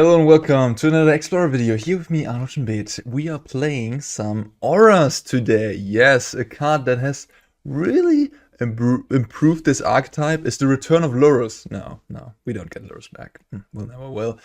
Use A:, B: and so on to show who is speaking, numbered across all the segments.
A: Hello and welcome to another Explorer video. Here with me, Arnold and Bit. We are playing some auras today. Yes, a card that has really improved this archetype is the return of Lurus. No, we don't get Lurus back. We'll never will.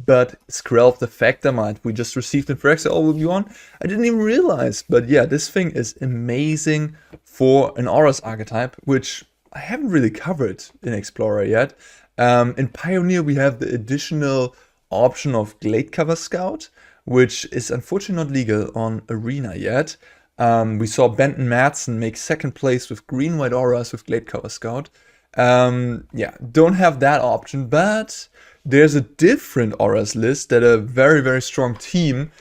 A: But Skrelv, Defector, Mite, we just received in Phyrexia, all will be on. I didn't even realize. But yeah, this thing is amazing for an auras archetype, which I haven't really covered in Explorer yet. In Pioneer, we have the additional option of Gladecover Scout, which is unfortunately not legal on Arena yet. We saw Benton Madsen make second place with green-white auras with Gladecover Scout. Yeah, don't have that option, but there's a different auras list that a very strong team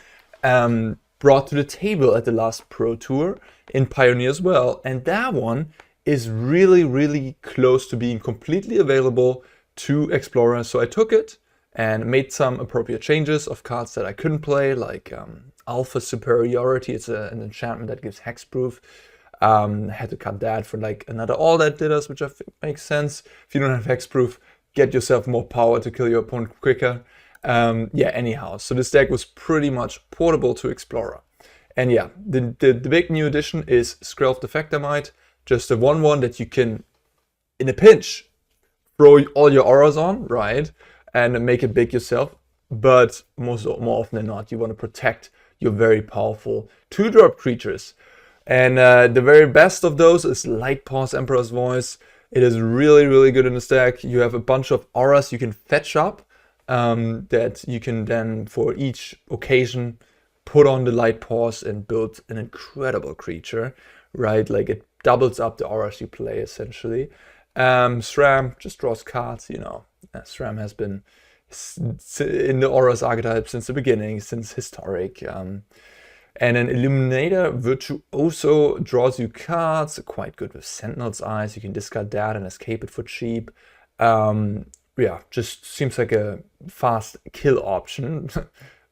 A: brought to the table at the last Pro Tour in Pioneer as well. And that one is really close to being completely available to Explorer. So I took it and made some appropriate changes of cards that I couldn't play, like Alpha Superiority. It's an enchantment that gives hexproof. Had to cut that for like another All That did us, which I think makes sense. If you don't have hexproof, get yourself more power to kill your opponent quicker. Yeah, anyhow, so this deck was pretty much portable to Explorer. And yeah, the big new addition is Skrelv Defector Mite, just a 1/1 that you can, in a pinch, throw all your auras on, right? And make it big yourself, but more often than not, you want to protect your very powerful 2-drop creatures. And the very best of those is Light-Paws Emperor's Voice. It is really good in this deck. You have a bunch of auras you can fetch up that you can then, for each occasion, put on the Light-Paws and build an incredible creature, right? Like it doubles up the auras you play, essentially. Sram just draws cards, you know. Sram has been in the auras archetype since the beginning, since historic. And then Illuminator Virtuoso draws you cards, quite good with Sentinel's Eyes. You can discard that and escape it for cheap. Yeah, just seems like a fast kill option,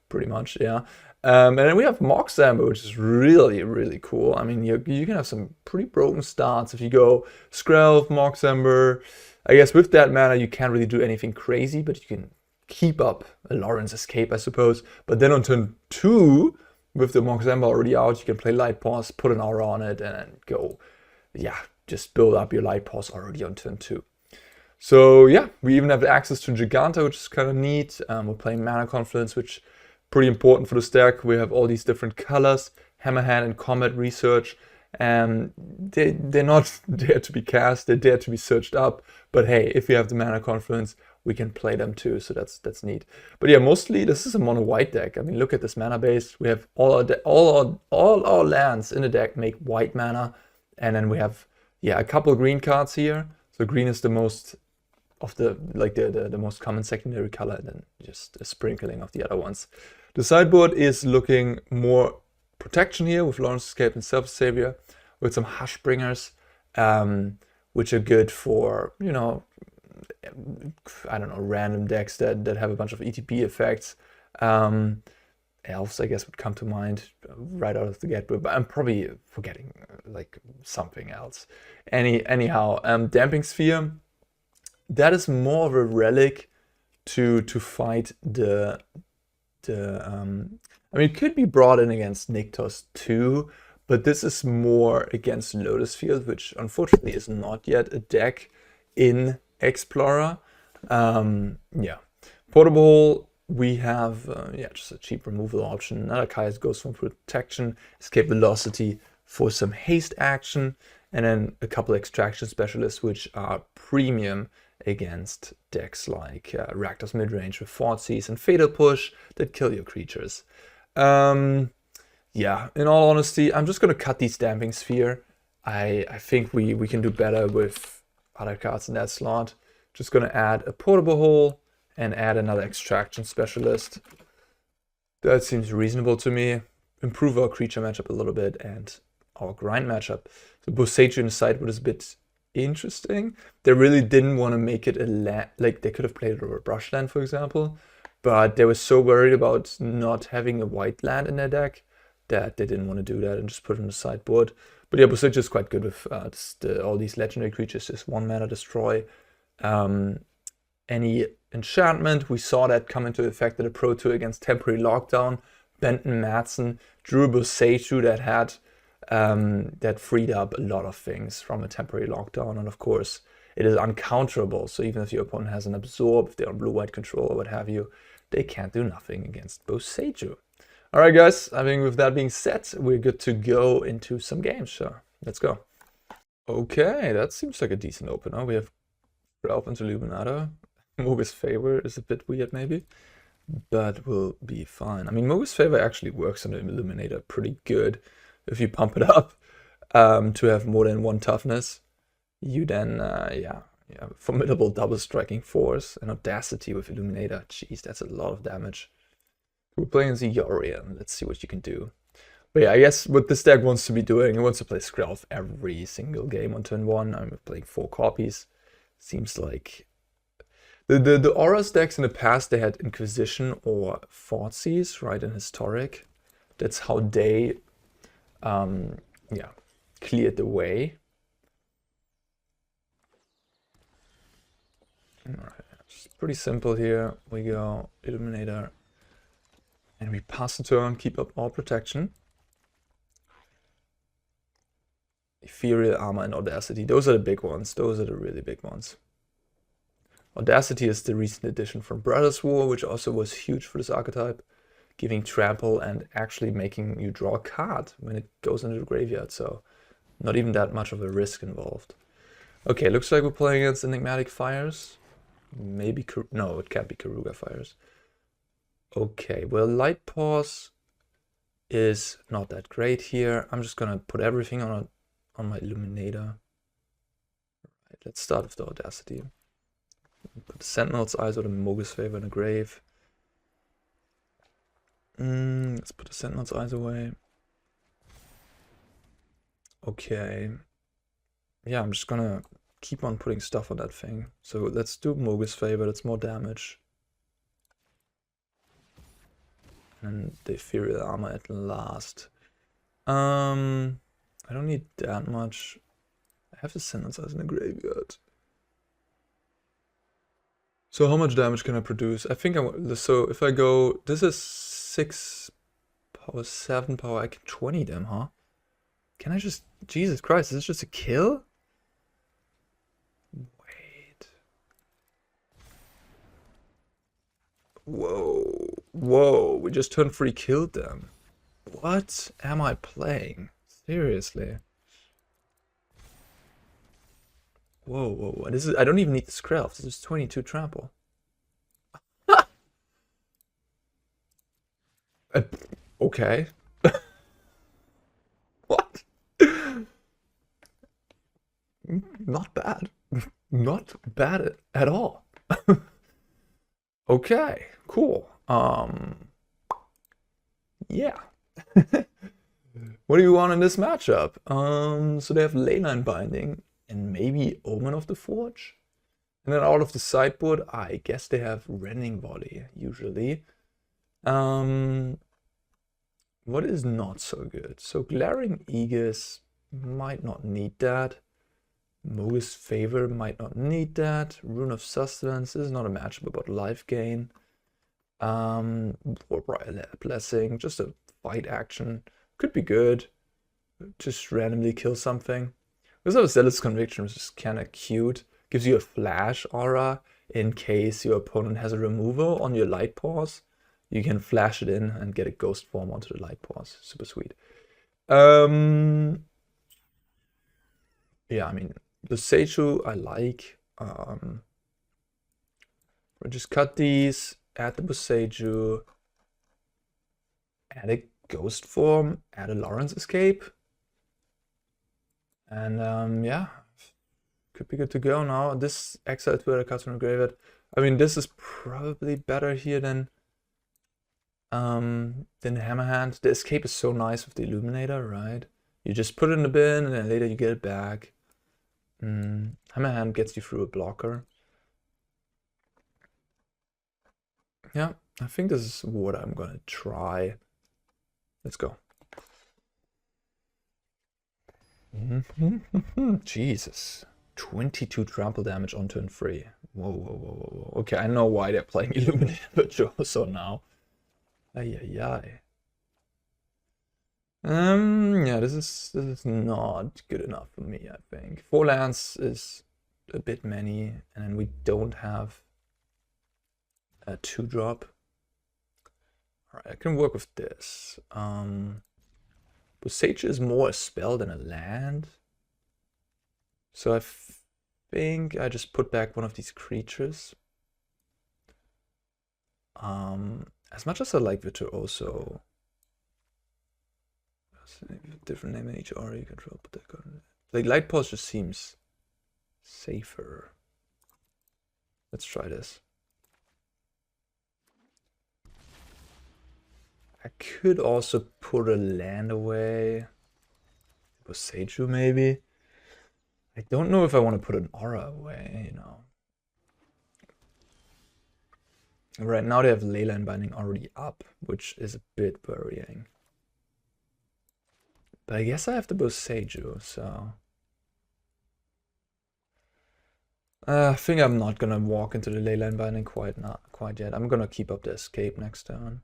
A: pretty much, yeah. And then we have Mox Amber, which is really cool. I mean, you can have some pretty broken starts if you go Skrelv, Mox Amber. I guess with that mana, you can't really do anything crazy, but you can keep up a Loran's Escape, I suppose. But then on turn 2, with the Mox Amber already out, you can play Light-Paws, put an aura on it, and go, yeah, just build up your Light-Paws already on turn 2. So yeah, we even have access to Jegantha, which is kind of neat. We're playing Mana Confluence, which pretty important for this deck. We have all these different colors, Hammerhand and Comet Research, and they're not there to be cast, they're there to be searched up. But hey, if we have the Mana Confluence, we can play them too, so that's neat. But yeah, mostly this is a mono white deck. I mean, look at this mana base. We have all our lands in the deck make white mana, and then we have a couple green cards here. So green is the most of the most common secondary color, and then just a sprinkling of the other ones. The sideboard is looking more protection here with Loran's Escape and Selfless Savior, with some Hushbringers, which are good for, you know, I don't know, random decks that have a bunch of ETB effects. Elves, I guess, would come to mind right out of the get, but I'm probably forgetting like something else. Anyhow, Damping Sphere, that is more of a relic to fight the I mean, it could be brought in against Nykthos too, but this is more against Lotus Field, which unfortunately is not yet a deck in Explorer. Yeah, portable. We have just a cheap removal option. Another Kai's Ghostform protection, escape velocity for some haste action, and then a couple extraction specialists, which are premium against decks like Rakdos Midrange with Thoughtseize and Fatal Push that kill your creatures. Yeah, in all honesty, I'm just going to cut these Damping Sphere. I think we can do better with other cards in that slot. Just going to add a portable hole and add another extraction specialist. That seems reasonable to me. Improve our creature matchup a little bit and our grind matchup. So Boseiju in the sideboard is a bit interesting. They really didn't want to make it a land, like they could have played it over Brushland, for example, but they were so worried about not having a white land in their deck that they didn't want to do that and just put it on the sideboard. But yeah, Boseiju is quite good with all these legendary creatures. Just 1 mana destroy. any enchantment. We saw that come into effect at a Pro Tour against Temporary Lockdown. Benton Madsen drew a Boseiju that had that freed up a lot of things from a Temporary Lockdown, and of course it is uncounterable. So even if your opponent has an Absorb, if they're on blue-white control or what have you, they can't do nothing against Boseiju. All right, guys. I think with that being said, we're good to go into some games. So let's go. Okay, that seems like a decent opener. We have Skrelv into Illuminator. Mogis Favor is a bit weird maybe, but will be fine. I mean, Mogis Favor actually works on the Illuminator pretty good. If you pump it up to have more than 1 toughness, you then, yeah, formidable double striking force and Audacity with Illuminator. Jeez, that's a lot of damage. We're playing Zealot. Let's see what you can do. But yeah, I guess what this deck wants to be doing, it wants to play Skrelv every single game on turn 1. I'm playing 4 copies. Seems like the Auras decks in the past, they had Inquisition or Thoughtseize, right, in Historic. That's how they, yeah, cleared the way. Alright, it's pretty simple here. We go Illuminator, and we pass the turn, keep up all protection. Ethereal Armor and Audacity, those are the big ones. Those are the really big ones. Audacity is the recent addition from Brothers War, which also was huge for this archetype, giving trample and actually making you draw a card when it goes into the graveyard, so not even that much of a risk involved. Okay, looks like we're playing against Enigmatic Fires. Maybe, no, it can't be Karuga Fires. Okay, well, Light-Paws is not that great here. I'm just gonna put everything on my Illuminator. Right, let's start with the Audacity. Put the Sentinel's Eyes or the Mogis Favor in the grave. Let's put the Sentinel's Eyes away. Okay. Yeah, I'm just gonna keep on putting stuff on that thing. So let's do Mogis Favor, that's more damage. And the Ethereal Armor at last. I don't need that much. I have the Sentinel's Eyes in the graveyard. So how much damage can I produce? I think so if I go, this is 6 power, 7 power, I can 20 them, huh? Can I just, Jesus Christ, is this just a kill? Wait. Whoa, whoa, we just turned 3 killed them. What am I playing? Seriously. Whoa, whoa, whoa. This is, I don't even need the Skrelv. This is 22 trample. Okay. What? Not bad. Not bad at all. Okay, cool. Yeah. What do you want in this matchup? So they have Leyline Binding and maybe Omen of the Forge. And then out of the sideboard, I guess they have Rending Volley, usually. What is not so good? So Glaring Aegis might not need that. Mogis Favor might not need that. Rune of Sustenance, this is not a matchup about life gain. Warbriar Blessing, just a fight action. Could be good. Just randomly kill something. Because of Zealot's Conviction, which is kind of cute. Gives you a flash aura in case your opponent has a removal on your Light-Paws. You can flash it in and get a Ghostform onto the Light-Paws. Super sweet. Yeah, I mean, Boseiju I like. We'll just cut these, add the Boseiju, add a Ghostform, add a Loran's Escape. And yeah, could be good to go now. This exile to the customer graveyard. I mean, this is probably better here than Hammerhand. The escape is so nice with the Illuminator, right? You just put it in the bin and then later you get it back. Hammerhand gets you through a blocker. Yeah, I think this is what I'm gonna try. Let's go. Jesus. 22 trample damage on turn 3. Whoa, whoa, whoa, whoa, whoa. Okay, I know why they're playing Illuminator Virtuoso now. Ay, ay, ay. Yeah, this is not good enough for me, I think. 4 lands is a bit many, and then we don't have a 2-drop. Alright, I can work with this. Boseiju is more a spell than a land. So I think I just put back one of these creatures. As much as I like Virtuoso, different name in each aura you control, but like Light-Paws just seems safer. Let's try this. I could also put a land away. Boseiju maybe. I don't know if I want to put an aura away, you know. Right now they have Leyline Binding already up, which is a bit worrying. But I guess I have the Boseiju, so... I think I'm not gonna walk into the Leyline Binding quite yet. I'm gonna keep up the escape next turn.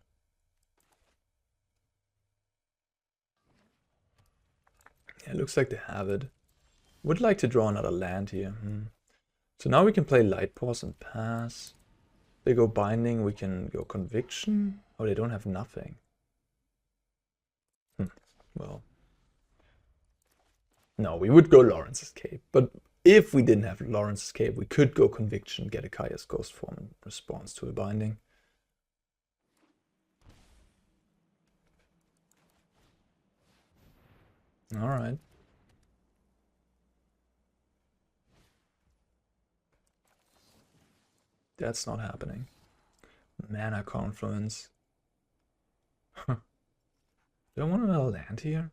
A: Yeah, it looks like they have it. Would like to draw another land here. So now we can play Light-Paws and pass. They go Binding, we can go Conviction. Oh, they don't have nothing. Well. No, we would go Loran's Escape. But if we didn't have Loran's Escape, we could go Conviction, get a Kaya's Ghostform in response to a Binding. Alright. That's not happening. Mana Confluence. Do I want another land here?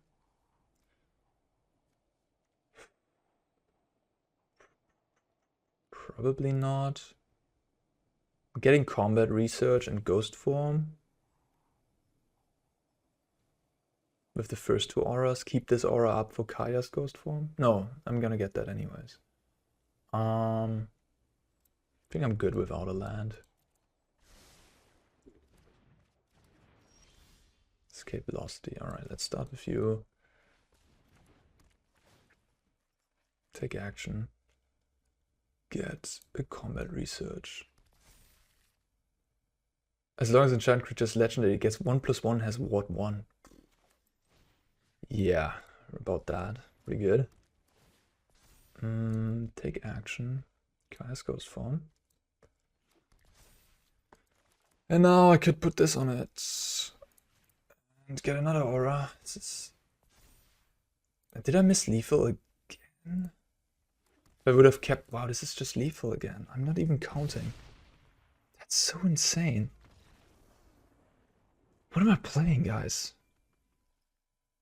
A: Probably not. I'm getting Combat Research and Ghostform. With the first 2 auras. Keep this aura up for Kaya's Ghostform. No, I'm gonna get that anyways. I think I'm good without a land. Escape Velocity. Alright, let's start with you. Take action. Get a Combat Research. As long as enchant creature's legendary, it gets 1/1, has ward 1. Yeah, about that. Pretty good. Take action. Kaya's Ghostform. And now I could put this on it. And get another aura. Did I miss lethal again? I would have kept... Wow, this is just lethal again. I'm not even counting. That's so insane. What am I playing, guys?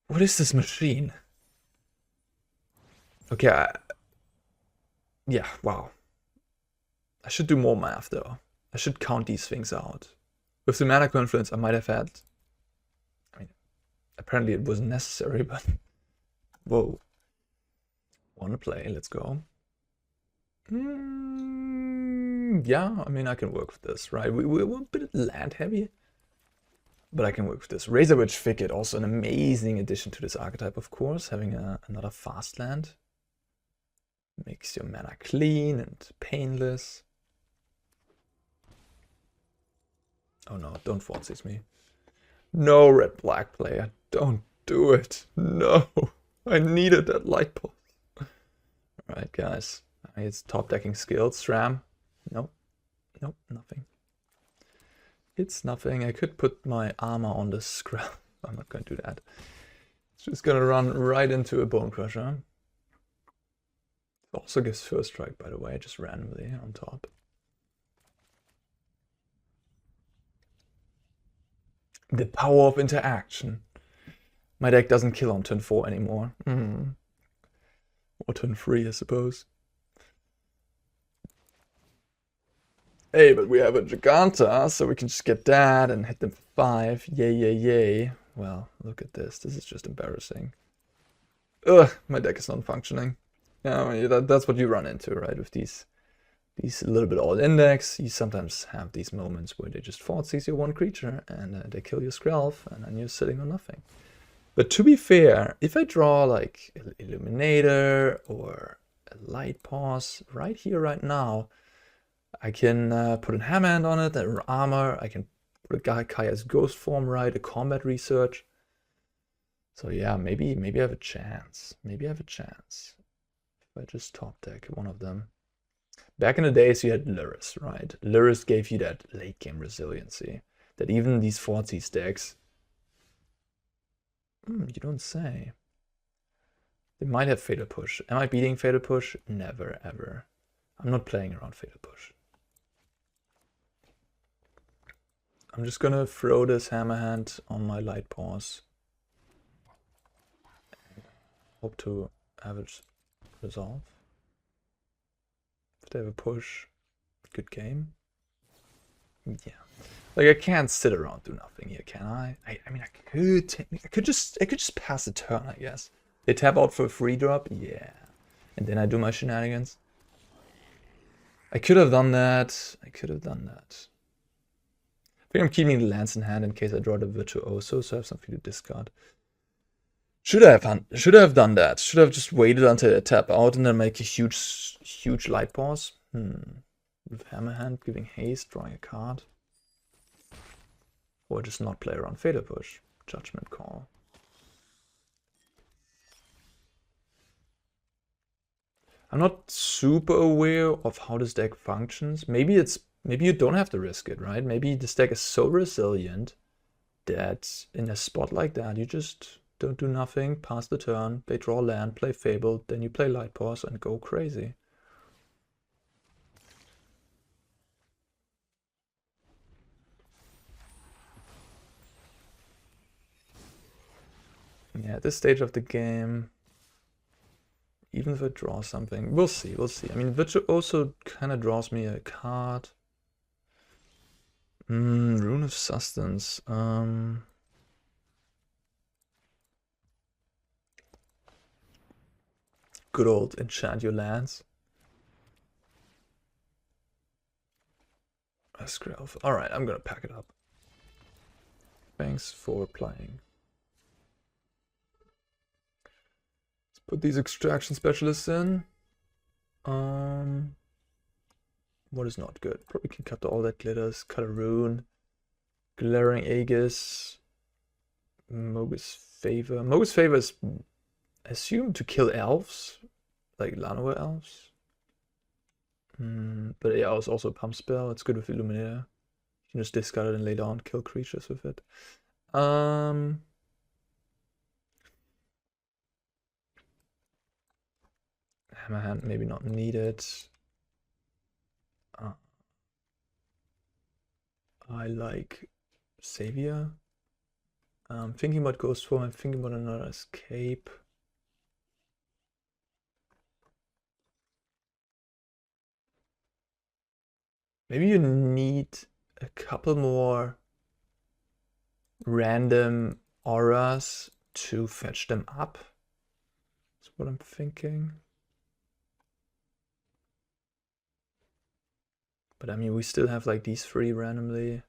A: What is this machine? Okay, yeah, wow. I should do more math, though. I should count these things out. With the Mana Confluence, I might have had... I mean, apparently it wasn't necessary, but... Whoa. Wanna play, let's go. Yeah, I mean, I can work with this, right? We're a bit land heavy. But I can work with this. Razorverge Thicket, also an amazing addition to this archetype, of course. Having another fast land. Makes your mana clean and painless. Oh no, don't force me. No red-black player, don't do it. No, I needed that Light-Paws. Alright guys, it's top decking skills. Sram, nope, nope, nothing. It's nothing. I could put my armor on the Skrelv. I'm not going to do that. It's just going to run right into a Bone Crusher. It also gives first strike, by the way, just randomly on top. The power of interaction. My deck doesn't kill on turn 4 anymore. Or turn 3, I suppose. Hey, but we have a Jegantha, so we can just get that and hit them for 5. Yay, yay, yay. Well, look at this. This is just embarrassing. Ugh, my deck is not functioning. Yeah, that's what you run into, right? With these a little bit old index, you sometimes have these moments where they just seize your one creature and they kill your Skrelv, and then you're sitting on nothing. But to be fair, if I draw like Illuminator or a Light-Paws right here, right now, I can put a Hammerhand on it, an Armor, I can put a Kaya's Ghostform, right, a Combat Research. So yeah, maybe I have a chance. Maybe I have a chance. If I just top deck one of them. Back in the days, you had Lurrus, right? Lurrus gave you that late game resiliency. That even these 4C decks... you don't say. They might have Fatal Push. Am I beating Fatal Push? Never, ever. I'm not playing around Fatal Push. I'm just gonna throw this Hammerhand on my Light-Paws. Hope to have it resolve. If they have a push, good game. Yeah, like I can't sit around do nothing here, can I? I mean, I could just pass the turn, I guess. They tap out for a free drop, yeah, and then I do my shenanigans. I could have done that. I think I'm keeping the lands in hand in case I draw the Virtuoso, so I have something to discard. Should I have done that? Should I have just waited until I tap out and then make a huge Light-Paws? With Hammerhand giving haste, drawing a card. Or just not play around Fatal Push. Judgment call. I'm not super aware of how this deck functions. Maybe you don't have to risk it, right? Maybe this deck is so resilient that in a spot like that you just don't do nothing, pass the turn, they draw land, play Fable, then you play Light-Paws and go crazy. Yeah, at this stage of the game, even if I draw something, we'll see. I mean, Virtuoso kind of draws me a card. Rune of Sustenance. Good old enchant your lands. Skrelv. Alright, I'm gonna pack it up. Thanks for playing. Let's put these extraction specialists in. What is not good? Probably can cut all that glitters, cut a rune. Glaring Aegis. Mogis Favor. Mogis Favor is assumed to kill elves, like Llanowar elves. But yeah, it's also a pump spell. It's good with Illuminator. You can just discard it and later on kill creatures with it. Hammerhand, maybe not needed. I like Savior. I'm thinking about Ghostform. I'm thinking about another escape. Maybe you need a couple more random auras to fetch them up. That's what I'm thinking. But I mean, we still have like these three randomly.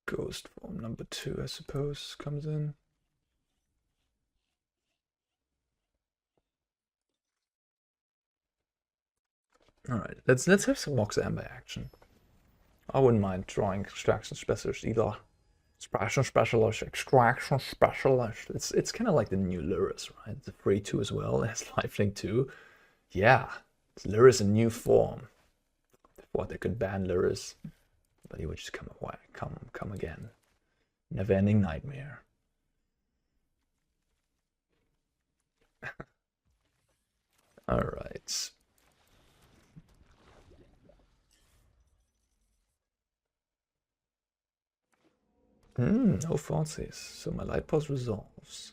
A: Ghostform number 2, I suppose, comes in. Alright, let's have some Mox Amber action. I wouldn't mind drawing extraction specialist either. Extraction specialist. It's kind of like the new Lurrus, right? It's a 3/2 as well. It has lifelink 2. Yeah, it's Lurrus in new form. Before they could ban Lurrus, but he would just come away, come again. Never-ending nightmare. All right. No falsies, so my Light-Paws resolves.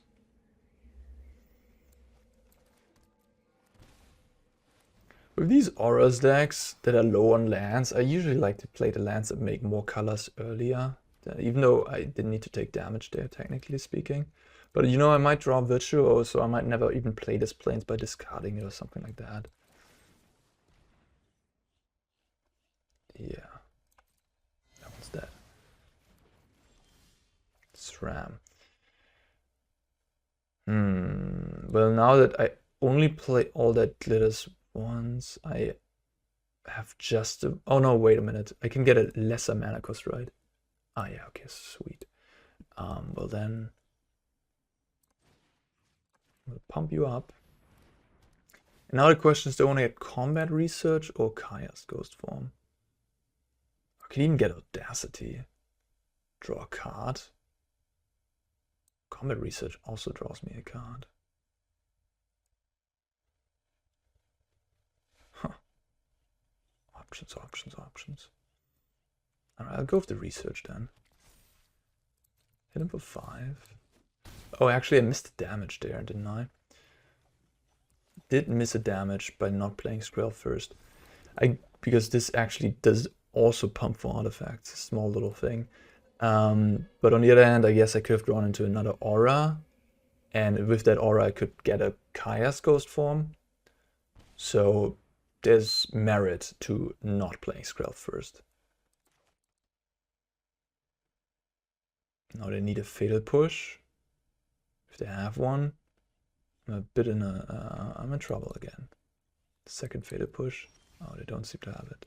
A: With these auras decks that are low on lands, I usually like to play the lands that make more colors earlier. even though I didn't need to take damage there, technically speaking. But you know, I might draw Virtuoso, so I might never even play this Plains by discarding it or something like that. Yeah. That one's dead. Sram. Well, now that I only play all that glitters once, I have just a... Oh no, wait a minute. I can get a lesser mana cost, right? Ah, yeah, okay, sweet. Well then... We'll pump you up. And now the question is, do I want to get Combat Research or Kaya's Ghostform? I can even get Audacity. Draw a card. Combat Research also draws me a card. Huh. Options, options, options. Alright, I'll go with the Research then. Hit him for 5. Oh, actually I missed the damage there, didn't I? Did miss a damage by not playing Skrelv first. Because this actually does also pump for artifacts, a small little thing. But on the other hand, I guess I could have drawn into another aura. And with that aura I could get a Kaya's Ghostform. So there's merit to not playing Skrelv first. Now they need a Fatal Push. If they have one, I'm a bit in I'm in trouble again. Second Fatal Push. Oh, they don't seem to have it.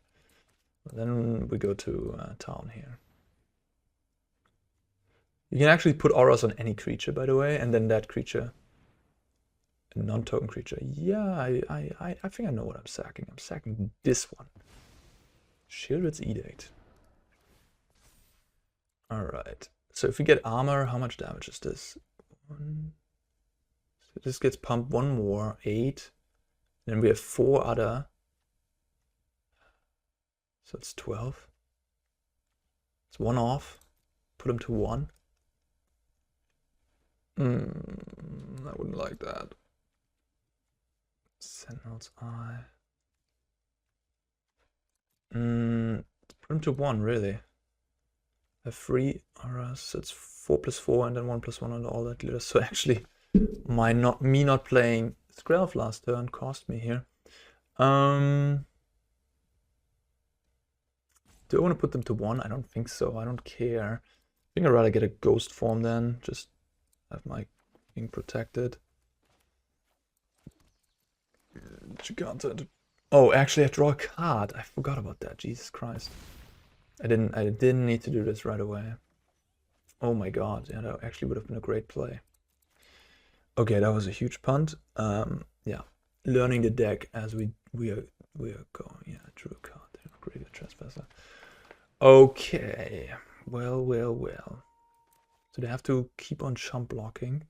A: Well, then we go to town here. You can actually put auras on any creature, by the way, and then that creature, a non-token creature. Yeah, I think I know what I'm sacking. I'm sacking this one. Shieldred's Edict. Alright. So if we get armor, how much damage is this? So this gets pumped one more, 8. Then we have 4 other. So it's 12. It's 1 off. Put him to 1. I wouldn't like that. Sentinel's Eye. Put him to 1, really. I have 3 auras, so it's 4 + 4 and then 1 + 1 on all that glitter. So actually, me not playing Skrelv last turn cost me here. Do I want to put them to 1? I don't think so. I don't care. I think I'd rather get a Ghostform then. Just have my being protected. Jegantha. Oh, actually I draw a card. I forgot about that. Jesus Christ. I didn't need to do this right away. Oh my god, yeah, that actually would have been a great play. Okay, that was a huge punt. Yeah, learning the deck as we are going. Yeah, drew a card there. Graveyard Trespasser. Okay, well. So they have to keep on chump blocking.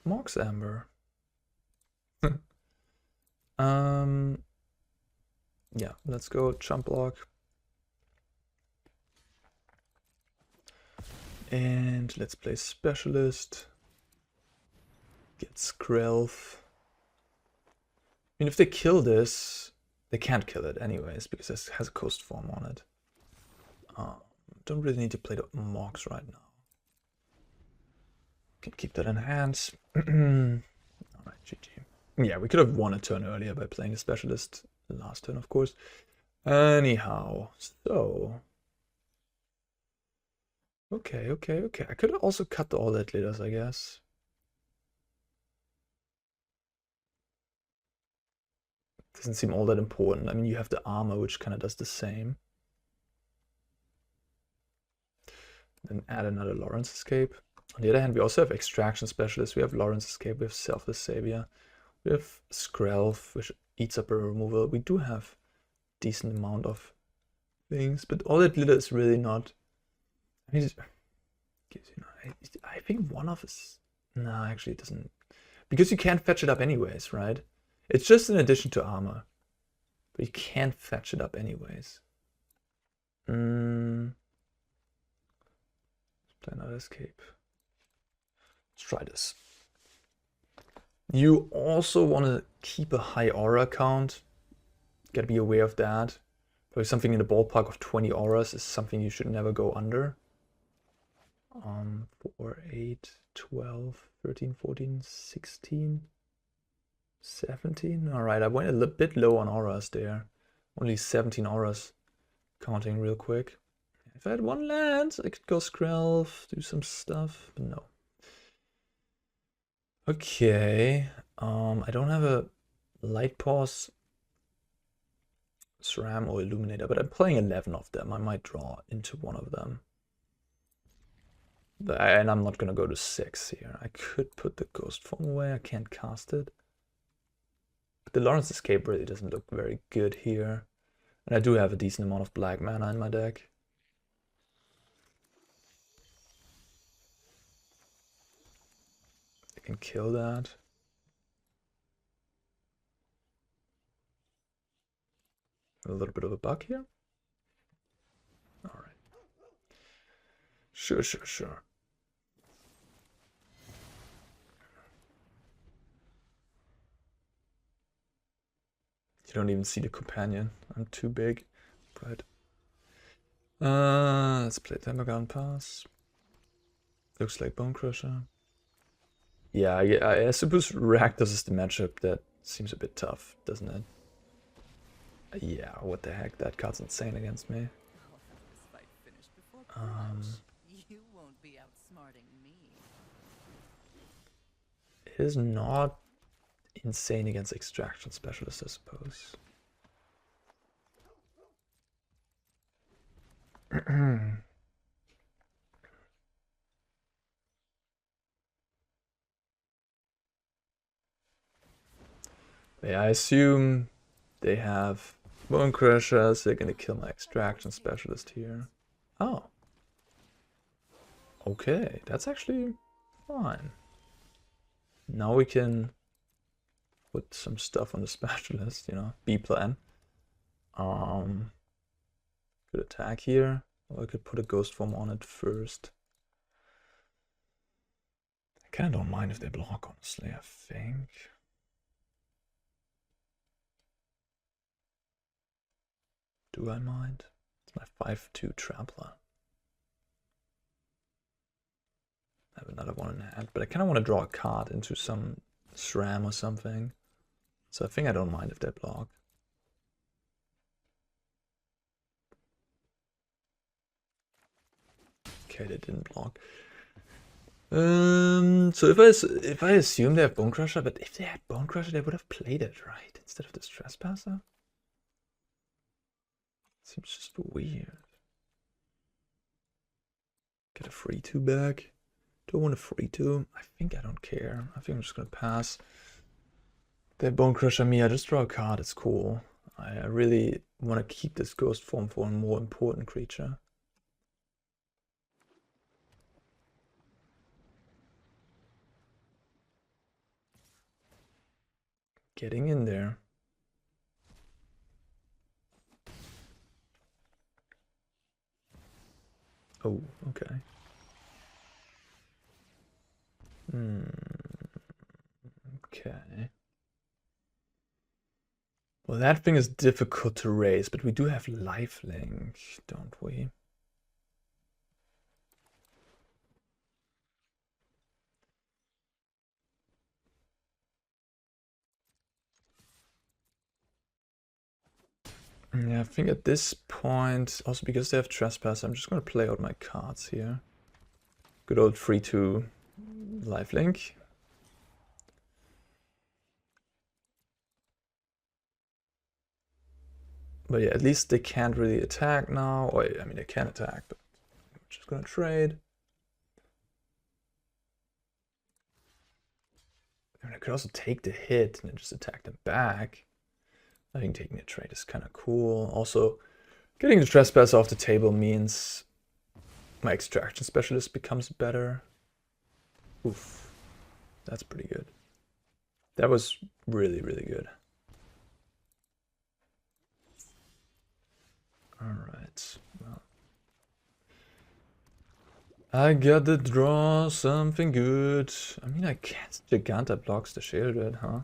A: Mox Amber. Yeah, let's go chump block. And let's play Specialist. Get Skrelv. I mean, if they kill this, they can't kill it anyways, because it has a Ghostform on it. Don't really need to play the Mox right now. Can keep that in hand. Alright, GG. Yeah, we could have won a turn earlier by playing a Specialist last turn, of course. Anyhow, so... Okay. I could also cut all that glitters, I guess. Doesn't seem all that important. I mean, you have the armor, which kind of does the same. Then add another Loran's Escape. On the other hand, we also have Extraction Specialist. We have Loran's Escape. We have Selfless Savior. We have Skrelv, which eats up a removal. We do have a decent amount of things, but all that glitter is really not... I mean, I think one of is... No, actually it doesn't... Because you can't fetch it up anyways, right? It's just an addition to armor. But you can't fetch it up anyways. Let's play another escape. Let's try this. You also want to keep a high aura count. Gotta be aware of that. Probably something in the ballpark of 20 auras is something you should never go under. 4, 8, 12, 13, 14, 16, 17. Alright, I went a little bit low on auras there. Only 17 auras. Counting real quick. If I had one land, I could go Skrelv, do some stuff, but no. Okay. I don't have a Light-Paws, Sram, or Illuminator, but I'm playing 11 of them. I might draw into one of them. And I'm not gonna go to 6 here. I could put the Ghostform away. I can't cast it. But the Loran's Escape really doesn't look very good here. And I do have a decent amount of black mana in my deck. I can kill that. A little bit of a bug here. Alright. Sure. You don't even see the companion. I'm too big. But let's play Tempergun Pass. Looks like Bone Crusher. Yeah, I suppose Rakdos is the matchup that seems a bit tough, doesn't it? Yeah, what the heck? That card's insane against me.
B: You won't be outsmarting me.
A: It is not insane against Extraction Specialist, I suppose. Yeah, I assume they have Bone Crushers. They're gonna kill my Extraction Specialist here. Oh. Okay, that's actually fine. Now we can put some stuff on the Specialist, you know, B-plan. Good attack here. Or I could put a Ghostform on it first. I kinda don't mind if they block, honestly, I think. Do I mind? It's my 5/2 Trampler. I have another one in hand, but I kind of want to draw a card into some Sram or something. So I think I don't mind if they block. Okay, they didn't block. So if I assume they have Bone Crusher, but if they had Bone Crusher, they would have played it, right? Instead of this Trespasser? Seems just weird. Get a 3/2 back. Do I want a 3/2? I think I don't care. I think I'm just gonna pass. They Bone Crusher me, I just draw a card, it's cool. I really want to keep this Ghostform for a more important creature. Getting in there. Oh, okay. Okay. Well, that thing is difficult to raise, but we do have lifelink, don't we? Yeah, I think at this point, also because they have Trespass, I'm just going to play out my cards here. Good old 3/2 lifelink. But yeah, at least they can't really attack now. Or, I mean, they can attack, but I'm just going to trade. I mean, I could also take the hit and then just attack them back. I think taking a trade is kind of cool. Also, getting the Trespass off the table means my Extraction Specialist becomes better. Oof. That's pretty good. That was really, really good. Alright, well. I gotta draw something good. I mean, I guess Jegantha blocks the Shieldred, huh?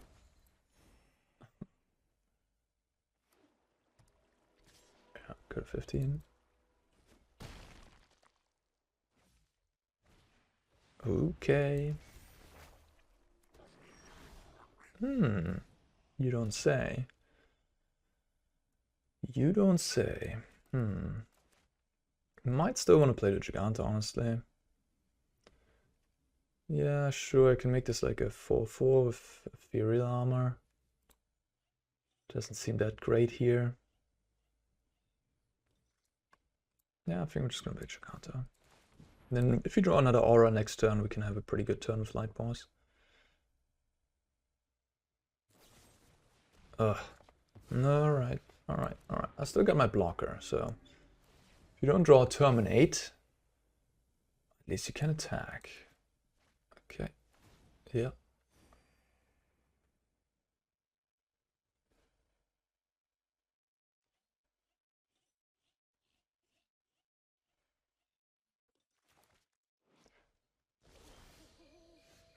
A: Go to 15. Okay. You don't say. You don't say. Might still want to play the Jegantha, honestly. Yeah, sure, I can make this like a 4/4 with Ethereal Armor. Doesn't seem that great here. Yeah, I think I'm just gonna play Jegantha. Then if you draw another aura next turn, we can have a pretty good turn with Light-Paws. Alright. I still got my blocker, so if you don't draw a Terminate, at least you can attack. Okay. Yeah.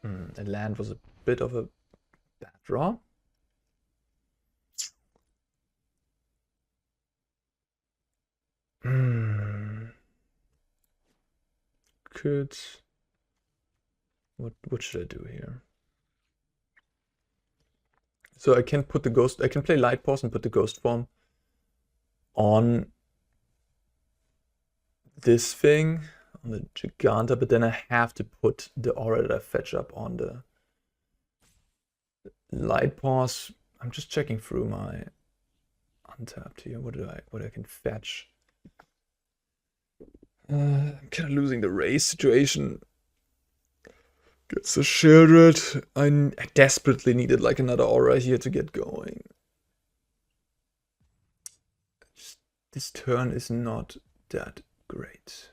A: And land was a bit of a bad draw. Could... What should I do here? So I can put the ghost... I can play Light-Paws and put the Ghostform on this thing, on the Jegantha, but then I have to put the aura that I fetch up on the Light-Paws. I'm just checking through my untapped here. What I can fetch? I'm kind of losing the race situation. Gets the shielded. I desperately needed like another aura here to get going. This turn is not that great.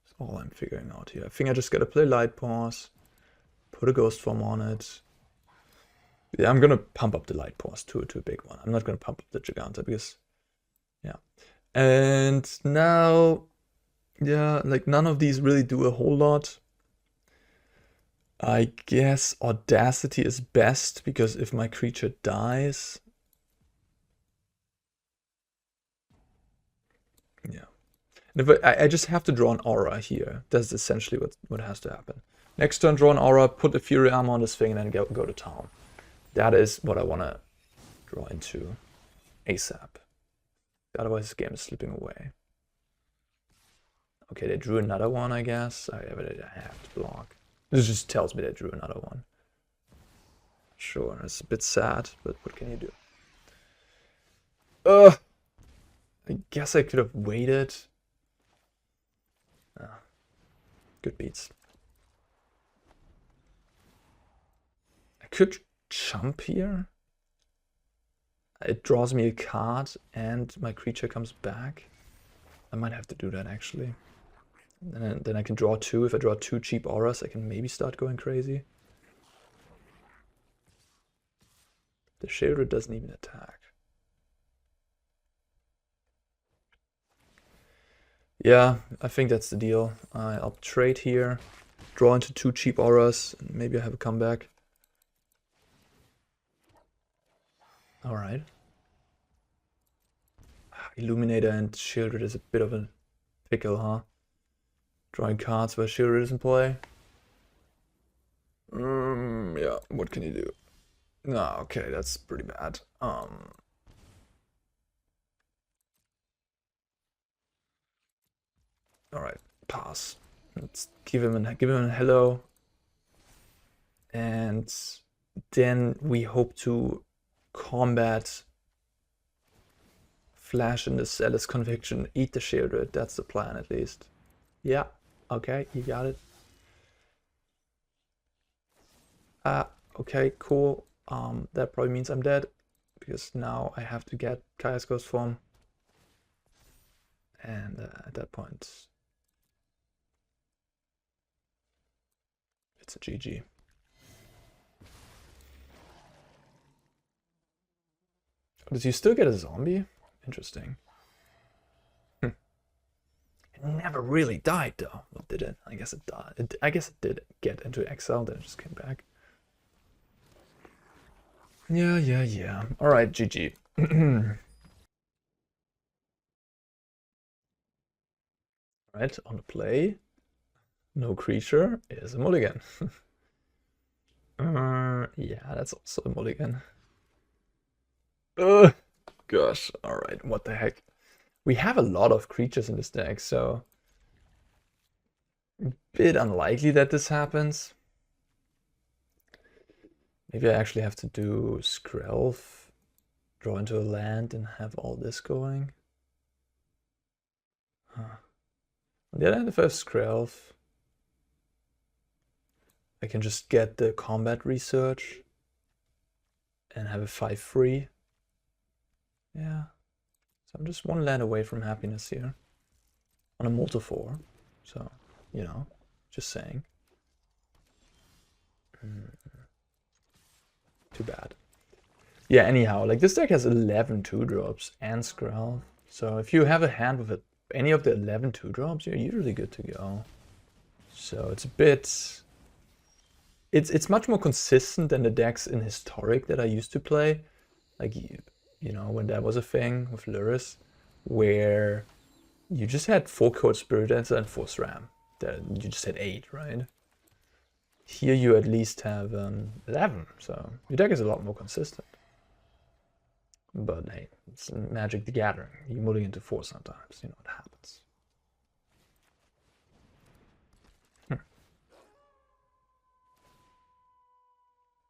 A: That's all I'm figuring out here. I think I just gotta play Light-Paws, put a Ghostform on it. Yeah, I'm gonna pump up the Light-Paws to a big one. I'm not gonna pump up the Jegantha because, yeah. And now, yeah, like none of these really do a whole lot. I guess Audacity is best because if my creature dies, yeah. And if I just have to draw an aura here. That's essentially what has to happen. Next turn, draw an aura, put Ethereal Armor on this thing, and then go to town. That is what I want to draw into ASAP. Otherwise, this game is slipping away. Okay, they drew another one, I guess. I have to block. This just tells me they drew another one. Sure, it's a bit sad, but what can you do? I guess I could have waited. Good beats. I could jump here. It draws me a card and my creature comes back. I might have to do that actually. Then I can draw two. If I draw two cheap auras, I can maybe start going crazy. The Shader doesn't even attack. Yeah, I think that's the deal. I'll trade here, draw into two cheap auras, and maybe I have a comeback. Alright. Illuminator and Shielded is a bit of a pickle, huh? Drawing cards where Shielded is in play. Yeah, what can you do? No, okay, that's pretty bad. Alright, pass. Let's give him a hello. And then we hope to combat Flash in the Zealot's Conviction, eat the Shielded. That's the plan at least. Yeah, okay, you got it. Okay, cool. That probably means I'm dead because now I have to get Kaya's Ghostform. And at that point, it's a GG. Does he still get a zombie? Interesting. It never really died though. Well, did it? I guess it died. I guess it did get into exile, then it just came back. Yeah. Alright, GG. Right, on the play. No creature is a mulligan. Yeah, that's also a mulligan. Gosh, alright, what the heck. We have a lot of creatures in this deck, so a bit unlikely that this happens. Maybe I actually have to do Skrelv, draw into a land, and have all this going. Huh. On the other hand, if I have Skrelv, I can just get the combat research and have a 5 free. Yeah. So I'm just one land away from happiness here. On a multi-4. So, you know, just saying. Too bad. Yeah, anyhow, like this deck has 11 2-drops and Skrelv. So if you have a hand with any of the 11 2-drops, you're usually good to go. So it's a bit... It's much more consistent than the decks in Historic that I used to play. Like, you know, when that was a thing with Luris, where you just had 4 Code Spirit Dancer and 4 Sram. You just had 8, right? Here you at least have 11, so your deck is a lot more consistent. But hey, it's Magic the Gathering. You mulligan into 4 sometimes, you know what happens.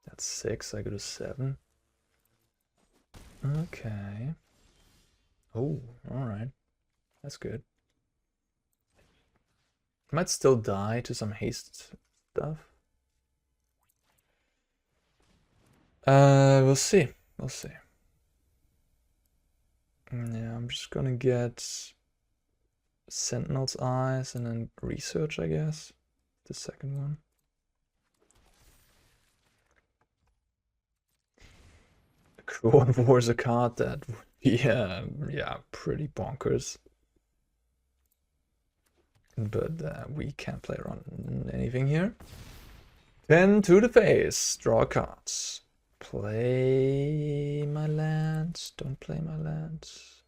A: That's 6, I go to 7. Okay. Oh, alright. That's good. Might still die to some haste stuff. We'll see. We'll see. Yeah, I'm just gonna get Sentinel's Eyes and then Research, I guess. The second one. Cruel War is a card that would be, yeah, pretty bonkers. But we can't play around anything here. 10 to the face. Draw cards. Play my lands. Don't play my lands.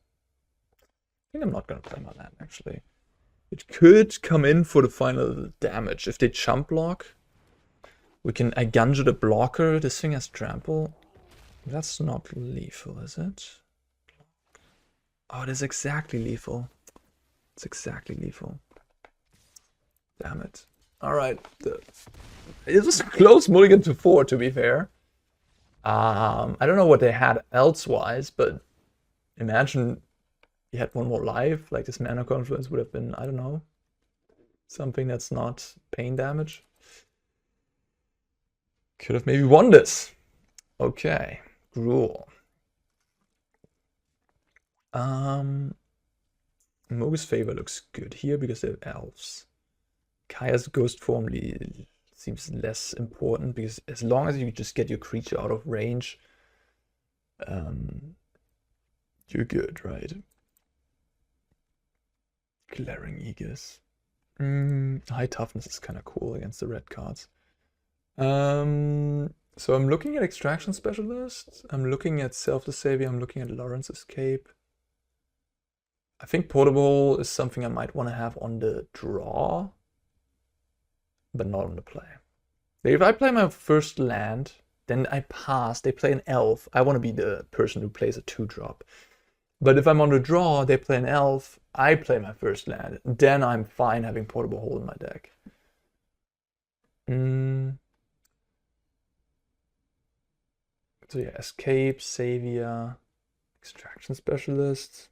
A: I think I'm not gonna play my land, actually. It could come in for the final damage. If they jump block, we can Eiganjo the blocker. This thing has trample. That's not lethal, is it? Oh, it is exactly lethal. It's exactly lethal. Damn it. Alright. It was a close mulligan to 4, to be fair. I don't know what they had elsewise, but imagine you had one more life. Like this Mana Confluence would have been, I don't know, something that's not pain damage. Could have maybe won this. Okay. Gruel. Mogis Favor looks good here because they have elves. Kaya's Ghostform seems less important because as long as you just get your creature out of range, you're good, right? Glaring Aegis. High toughness is kind of cool against the red cards. So I'm looking at Extraction Specialist, I'm looking at Selfless Savior, I'm looking at Loran's Escape. I think Portable is something I might want to have on the draw, but not on the play. If I play my first land, then I pass, they play an elf, I want to be the person who plays a 2-drop. But if I'm on the draw, they play an elf, I play my first land, then I'm fine having Portable Hole in my deck. So yeah, Escape, Savior, Extraction Specialist.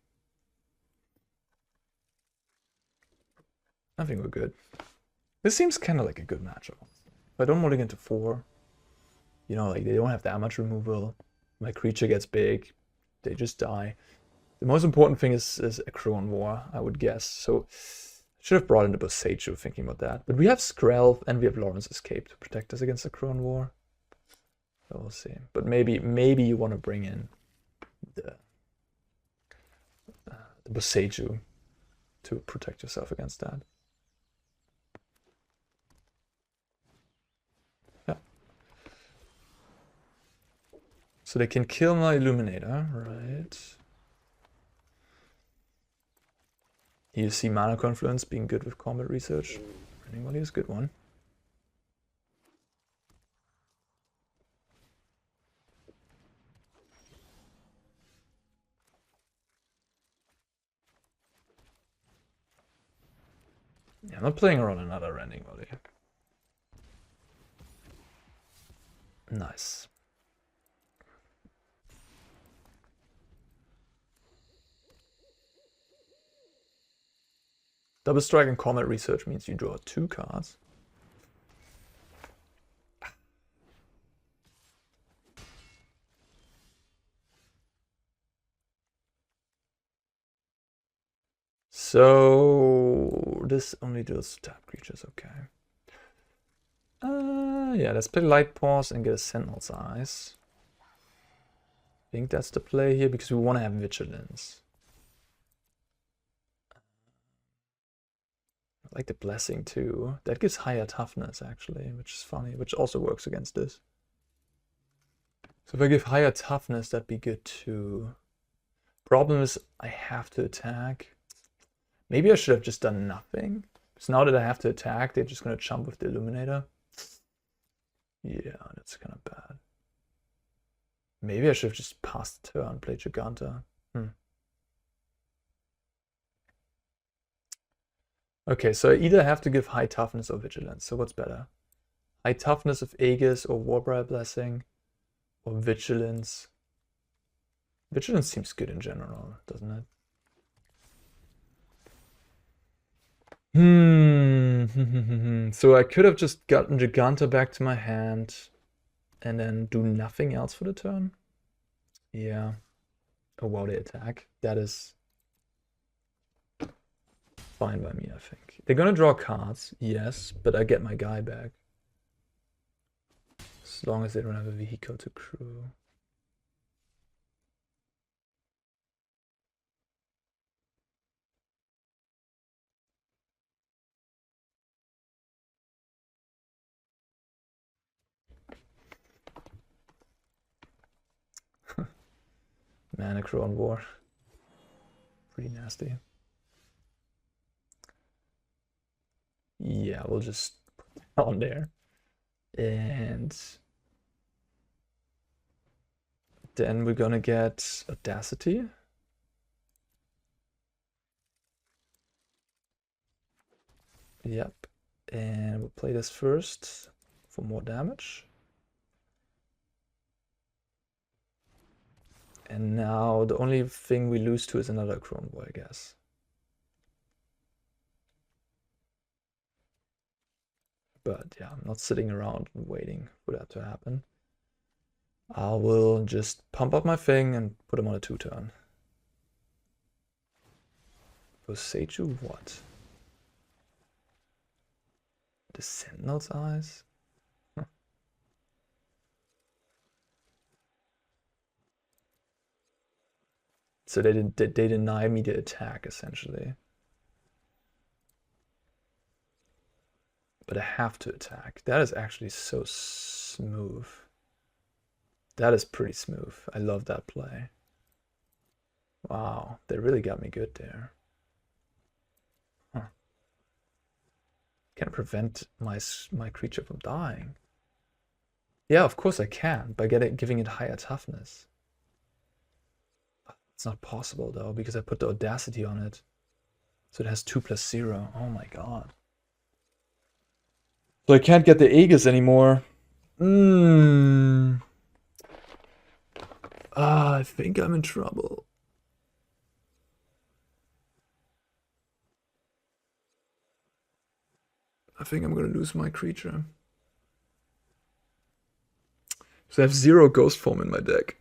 A: I think we're good. This seems kind of like a good matchup. If I don't mulligan into 4, you know, like they don't have damage removal, my creature gets big, they just die. The most important thing is a Cruel War, I would guess. So I should have brought in the Boseiju thinking about that. But we have Skrelv and we have Loran's Escape to protect us against the Cruel War. So we'll see. But maybe you want to bring in the Boseiju to protect yourself against that. Yeah. So they can kill my Illuminator, right? You see Mana Confluence being good with combat research. Anybody is a good one. Yeah, I'm not playing around another rending body. Nice. Double strike and combat research means you draw 2 cards. So this only deals tap creatures, okay. Yeah, let's play Light-Paws and get a Sentinel's Eyes. I think that's the play here because we want to have Vigilance. I like the Blessing too. That gives higher toughness actually, which is funny, which also works against this. So if I give higher toughness, that'd be good too. Problem is I have to attack. Maybe I should have just done nothing. Because now that I have to attack, they're just going to jump with the Illuminator. Yeah, that's kind of bad. Maybe I should have just passed the turn, played Jegantha. Okay, so I either have to give high toughness or vigilance. So what's better? High toughness of Aegis or Warbriar Blessing, or vigilance? Vigilance seems good in general, doesn't it? So I could have just gotten Jegantha back to my hand and then do nothing else for the turn. Yeah. Oh wow, they attack. That is fine by me, I think. They're gonna draw cards, yes, but I get my guy back. As long as they don't have a vehicle to crew. Mana Crown War. Pretty nasty. Yeah, we'll just put that on there. And then we're gonna get Audacity. Yep. And we'll play this first for more damage. And now the only thing we lose to is another Crown War, I guess. But yeah, I'm not sitting around and waiting for that to happen. I will just pump up my thing and put him on a 2-turn. Boseiju, what? The Sentinel's Eyes? Huh. So they deny me the attack, essentially. But I have to attack. That is actually so smooth. That is pretty smooth. I love that play. Wow, they really got me good there. Huh. Can I prevent my creature from dying? Yeah, of course I can, by giving it higher toughness. It's not possible though, because I put the Audacity on it. So it has 2+0. Oh my god. So I can't get the Aegis anymore. I think I'm in trouble. I think I'm gonna lose my creature. So I have 0 Ghostform in my deck.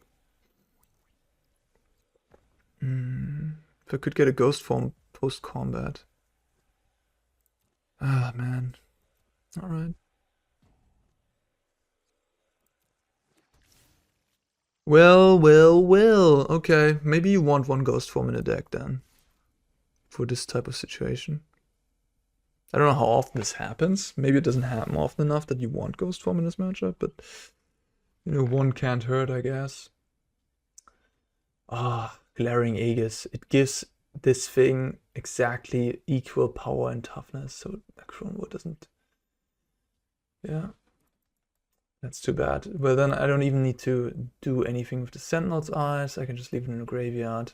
A: If I could get a Ghostform post-combat. Ah, man. Alright. Well. Okay, maybe you want 1 Ghostform in a deck then. For this type of situation. I don't know how often this happens. Maybe it doesn't happen often enough that you want Ghostform in this matchup, but you know, 1 can't hurt, I guess. Glaring Aegis. It gives this thing exactly equal power and toughness, so Chromewood doesn't. Yeah. That's too bad. Well, then I don't even need to do anything with the Sentinel's Eyes. I can just leave it in the graveyard.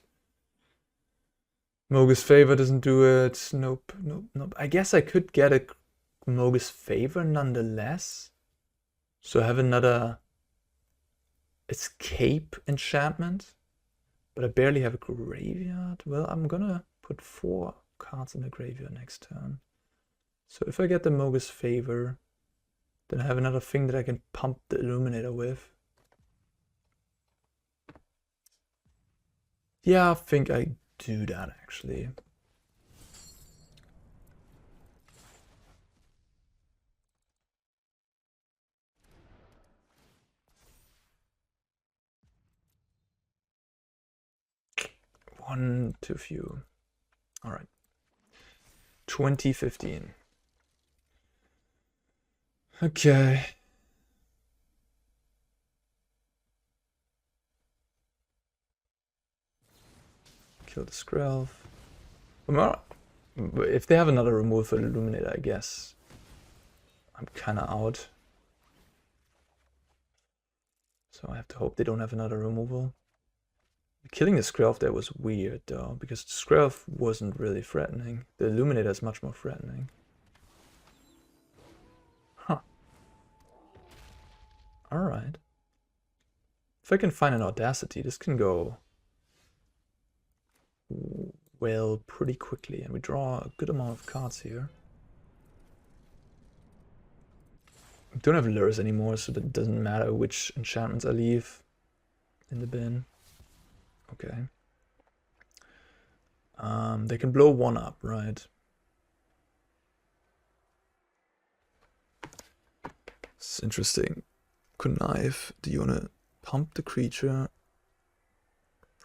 A: Mogis Favor doesn't do it. Nope, nope, nope. I guess I could get a Mogis Favor nonetheless. So I have another escape enchantment. But I barely have a graveyard. Well, I'm gonna put 4 cards in the graveyard next turn. So if I get the Mogis Favor, then I have another thing that I can pump the Illuminator with. Yeah, I think I do that actually. One too few. All right. 2015. Okay. Kill the Skrelv. If they have another removal for the Illuminator, I guess I'm kind of out. So I have to hope they don't have another removal. Killing the Skrelv there was weird though, because the Skrelv wasn't really threatening. The Illuminator is much more threatening. Huh. Alright. If I can find an Audacity, this can go well pretty quickly, and we draw a good amount of cards here. I don't have lures anymore, so it doesn't matter which enchantments I leave in the bin. Okay. They can blow 1 up, right? It's interesting. Connive. Do you want to pump the creature?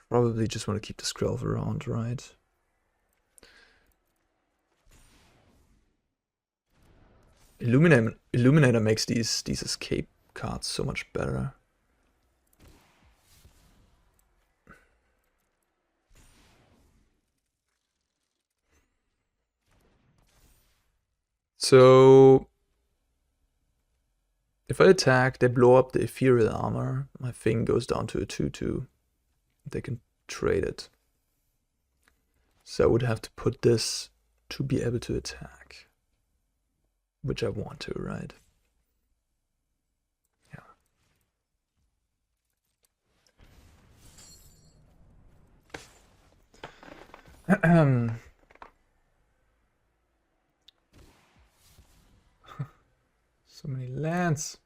A: Probably just want to keep the Skrelv around, right? Illuminator makes these escape cards so much better. So if I attack, they blow up the Ethereal Armor. My thing goes down to a 2/2. They can trade it. So I would have to put this to be able to attack. Which I want to, right? Yeah. So many lands.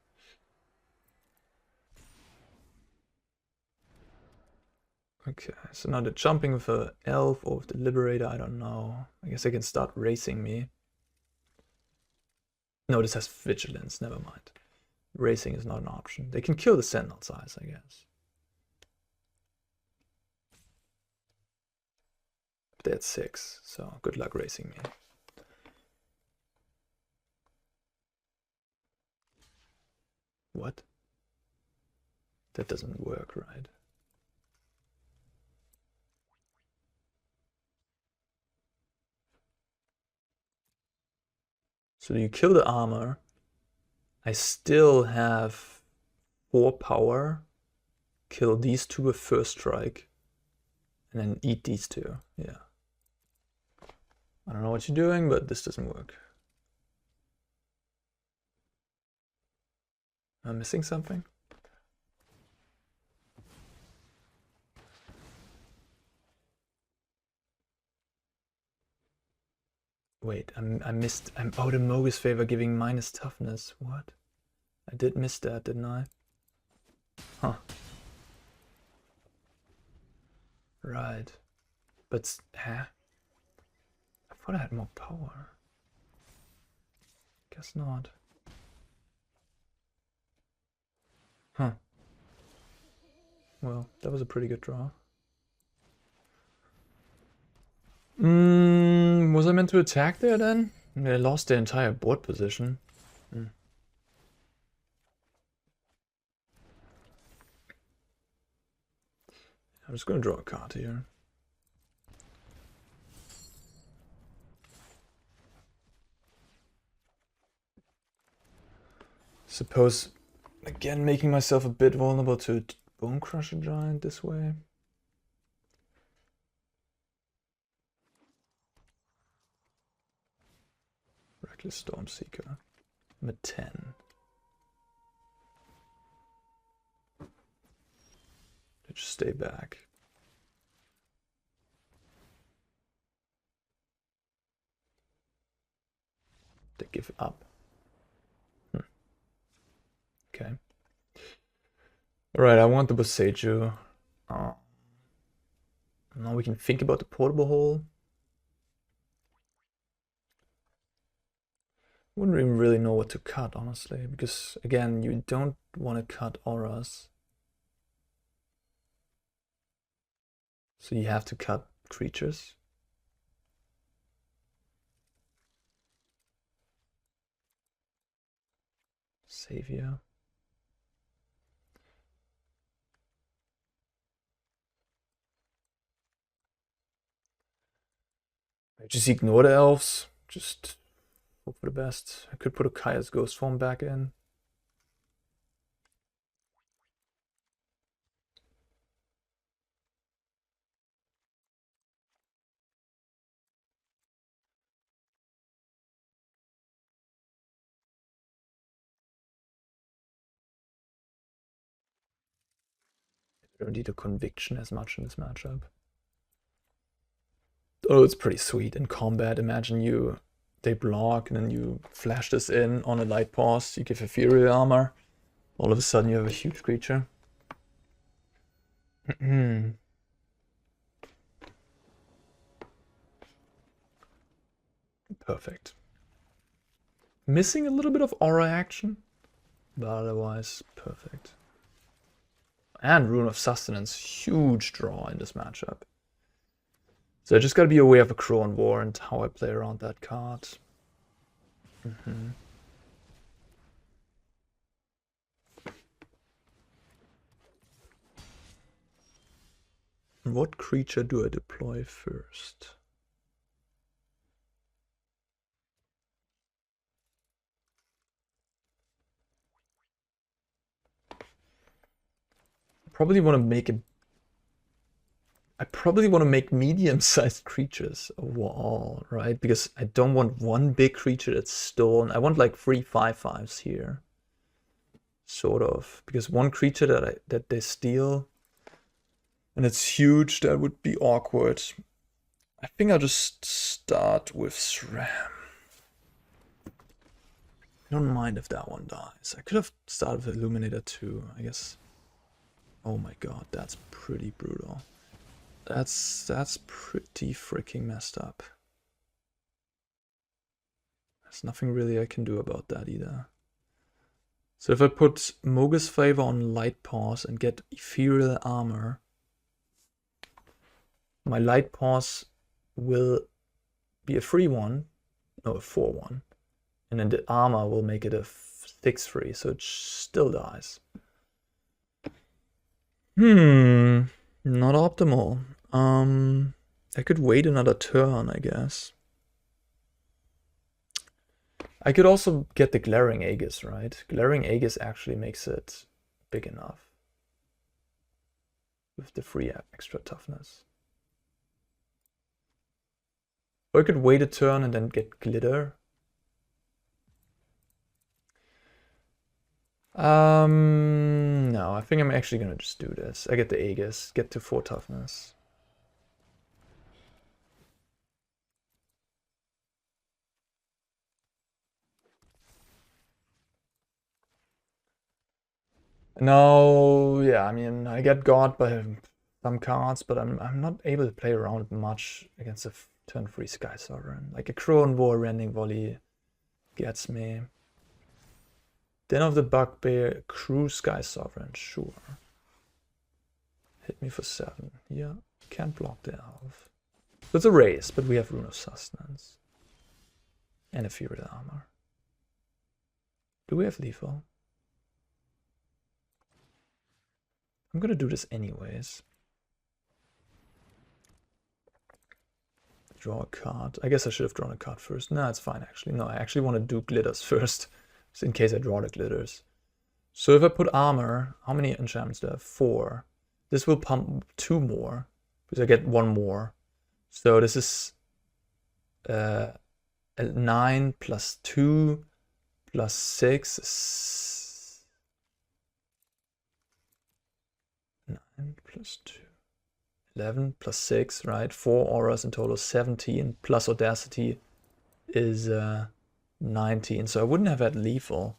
A: Okay, so now they're jumping with an elf or with the Liberator, I don't know. I guess they can start racing me. No, this has Vigilance, never mind. Racing is not an option. They can kill the Sentinel's Eyes, I guess. But they're at 6, so good luck racing me. What? That doesn't work, right? So you kill the armor. I still have 4 power. Kill these 2 with first strike. And then eat these 2. Yeah. I don't know what you're doing, but this doesn't work. Am I missing something? Wait, I missed. Oh, the Mogis Favor giving minus toughness. What? I did miss that, didn't I? Huh. Right. But, huh? I thought I had more power. Guess not. Huh. Well, that was a pretty good draw. Was I meant to attack there then? I lost the entire board position. I'm just gonna draw a card here. Suppose, again, making myself a bit vulnerable to Bone Crusher Giant this way. Reckless Stormseeker. I'm at 10. Just stay back. They give up. Okay. Alright, I want the Boseiju. Now we can think about the portable hole. Wouldn't even really know what to cut, honestly, because again, you don't want to cut auras. So you have to cut creatures. Savior. I just ignore the elves. Just hope for the best. I could put a Kaya's Ghostform back in. I don't need a conviction as much in this matchup. Oh, it's pretty sweet in combat. Imagine they block and then you flash this in on a Light-Paws, you give Ethereal Armor. All of a sudden you have a huge creature. Perfect. Missing a little bit of aura action, but otherwise perfect. And Rune of Sustenance, huge draw in this matchup. So I just gotta be aware of a Crown War and how I play around that card. What creature do I deploy first? I probably want to make medium-sized creatures overall, right? Because I don't want one big creature that's stolen. I want like 3 5/5s here, sort of. Because one creature that they steal, and it's huge, that would be awkward. I think I'll just start with Sram. I don't mind if that one dies. I could have started with Illuminator too, I guess. Oh my god, that's pretty brutal. That's pretty freaking messed up. There's nothing really I can do about that either. So if I put Mogis Favor on Light-Paws and get Ethereal Armor, my Light-Paws will be a 3/1, no, a 4/1, and then the armor will make it a 6/3, so it still dies. Not optimal. I could wait another turn, I guess. I could also get the Glaring Aegis, right? Glaring Aegis actually makes it big enough with the free extra toughness. Or I could wait a turn and then get Glitter. No, I think I'm actually gonna just do this. I get the Aegis, get to 4 toughness. No, yeah, I mean, I get got by some cards, but I'm not able to play around much against a turn 3 Sky Sovereign. Like a Crown War Rending Volley gets me. Den of the Bugbear, Crew Sky Sovereign, sure. Hit me for 7. Yeah, can't block the elf. So it's a race, but we have Rune of Sustenance. And Ethereal Armor. Do we have lethal? I'm gonna do this anyways. Draw a card. I guess I should have drawn a card first. No, it's fine actually. No, I actually want to do glitters first. just in case I draw the glitters. So if I put armor, how many enchantments do I have? 4. This will pump 2 more, because I get 1 more. So this is 9 plus 2 plus 6 is 9 plus 2. 11 plus 6, right? 4 auras in total, 17 plus Audacity is 19. So I wouldn't have had lethal.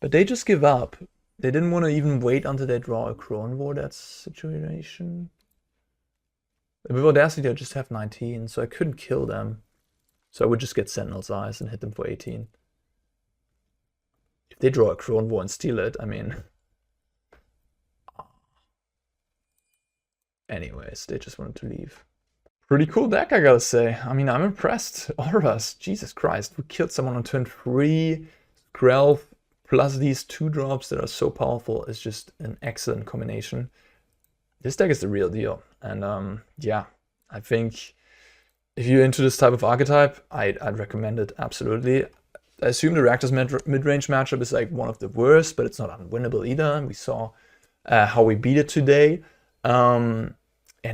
A: But they just give up. They didn't want to even wait until they draw a Crown War, that situation. With Audacity, I just have 19, so I couldn't kill them. So I would just get Sentinel's Eyes and hit them for 18. If they draw a Crown War and steal it, I mean... Anyways, they just wanted to leave. Pretty cool deck, I gotta say. I mean, I'm impressed. Auras, Jesus Christ. We killed someone on turn 3. Skrelv plus these 2 drops that are so powerful is just an excellent combination. This deck is the real deal. And yeah, I think if you're into this type of archetype, I'd recommend it, absolutely. I assume the Rakdos mid-range matchup is like one of the worst, but it's not unwinnable either. And we saw how we beat it today. And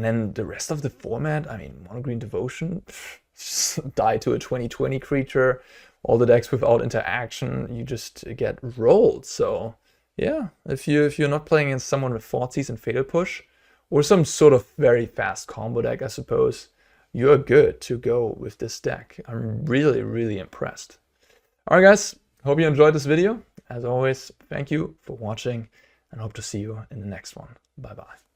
A: then the rest of the format, I mean, Mono Green Devotion, die to a 2020 creature, all the decks without interaction, you just get rolled. So yeah, if you're not playing against someone with Thoughtseize and Fatal Push, or some sort of very fast combo deck, I suppose, you're good to go with this deck. I'm really, really impressed. Alright guys, hope you enjoyed this video. As always, thank you for watching, and hope to see you in the next one. Bye bye.